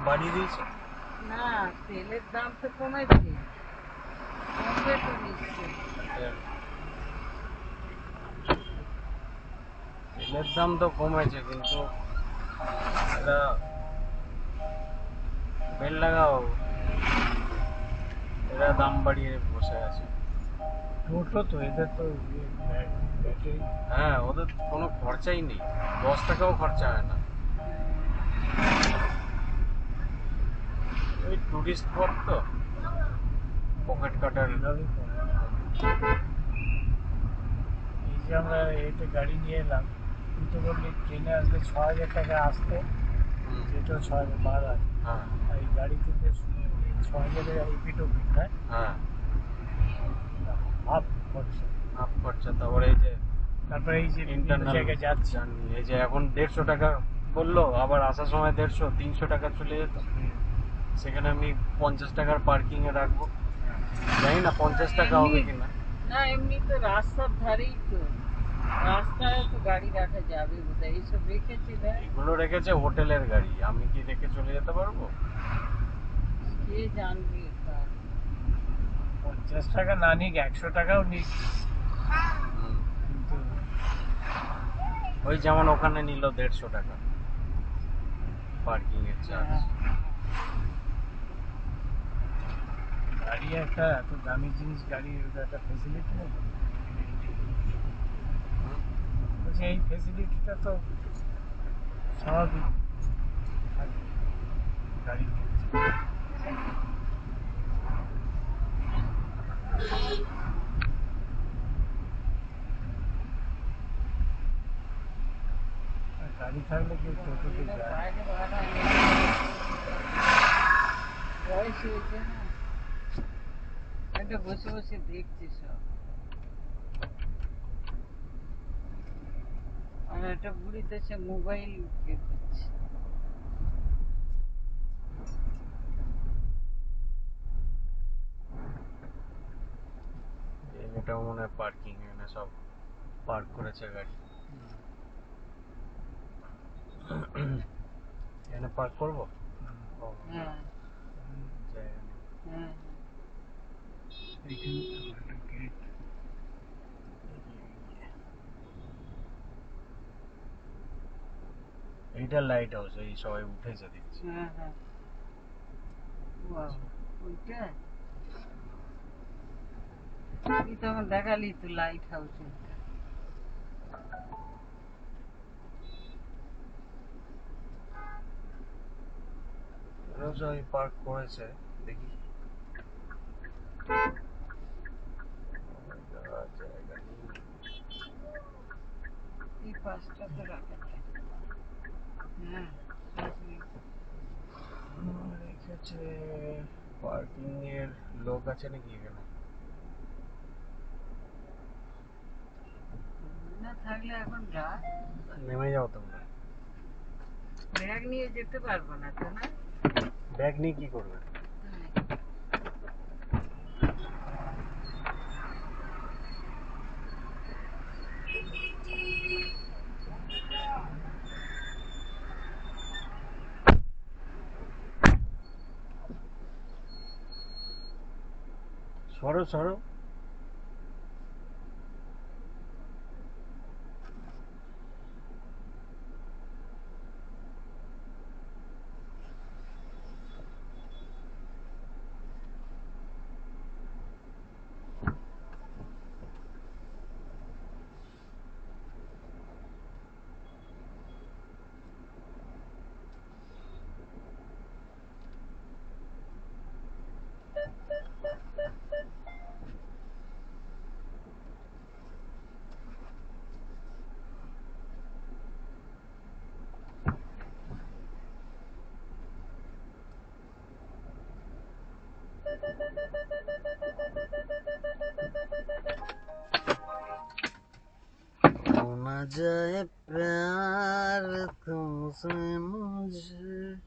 বাড়িয়ে দিয়েছে না, তেলের দাম তো কমেছে, কমবে তো নিশ্চয়ই। তেলের দাম তো কমেছে, কিন্তু এটা বেল লাগাও, এরা দাম বাড়িয়ে বসে আছে। টোটো তো এদের তো ব্যাটারি। হ্যাঁ, ওদের কোনো খরচাই নেই, 10 টাকাও খরচা হয় না। ওই টুরিস্ট স্পট তো, পকেট কাটার। এইভাবেই করে। এই যে আমরা এতে গাড়ি নিয়ে এলাম, তুই তো বললি ট্রেনে আসলে 6,000 টাকা আসতে, যেটাও 6,000 ভাড়া। হ্যাঁ আর এই গাড়িতে তো 6,000 এপিট ওপিট, না? হ্যাঁ, হাফ খরচা। হাফ খরচা। তারপরে এই যে তারপরে এই যে বিভিন্ন ইন্টারনাল জায়গায় যাচ্ছি, জার্নি, এই যে এখন 150 টাকা বললো, আবার আসার সময় 150, 300 টাকা চলে যেত। সেখানে আমি 50 টাকার পার্কিং এ রাখবো, জানি না 50 টাকা হবে কিনা। না, এমনি তো রাস্তার ধারেই তো, রাস্তায় তো গাড়ি রাখা যাবে বোধহয়, এইসব রেখেছে দেখ। এগুলো রেখেছে হোটেলের গাড়ি, আমি কি রেখে চলে যেতে পারবো? কে জানবে তা। 50 টাকা না নিক, 100 টাকাও নিক, হুম। কিন্তু ওই যেমন ওখানে নিল 150 টাকা পার্কিং এর চার্জ। গাড়ি একটা এত দামি জিনিস, গাড়ির ওটা একটা ফেসিলিটি নেই। বলছি এই ফেসিলিটিটা তো স্বাভাবিক থাকবে গাড়ির ক্ষেত্রে। আর গাড়ি থাকলে কেউ টোটোতে এটা যায়। বাইরে ভাড়া নেই। বয়স হয়েছে না, একটা বসে বসে দেখছি সব। আর একটা বুড়ি দেশে মোবাইল ইয়ে করছে। এটাও মনে হয় পার্কিং, এখানে সব পার্ক করেছে গাড়ি। এখানে পার্ক করবো? ও, হ্যাঁ জায়গা নেই। হ্যাঁ, এইখানে একটা গেট। এইটা লাইট হাউস, এই সবাই উঠেছে দেখছি। হ্যাঁ হ্যাঁ, বাবা, ওইটা তুই তো আমার দেখালি তো লাইট হাউস। এরাও সবাই পার্ক করেছে, দেখি। জায়গা নেই। এই পাঁচটা তো রাখা যায়। হ্যাঁ, রেখেছে পার্কিং এর লোক আছে নাকি এখানে? না থাকলে এখন রাখ, নেমে যাও তোমরা। ব্যাগ নিয়ে যেতে পারবো না তো, না? ব্যাগ নিয়ে কি করবে? সরো সরো। होना जाए प्यार तुमसे मुझे।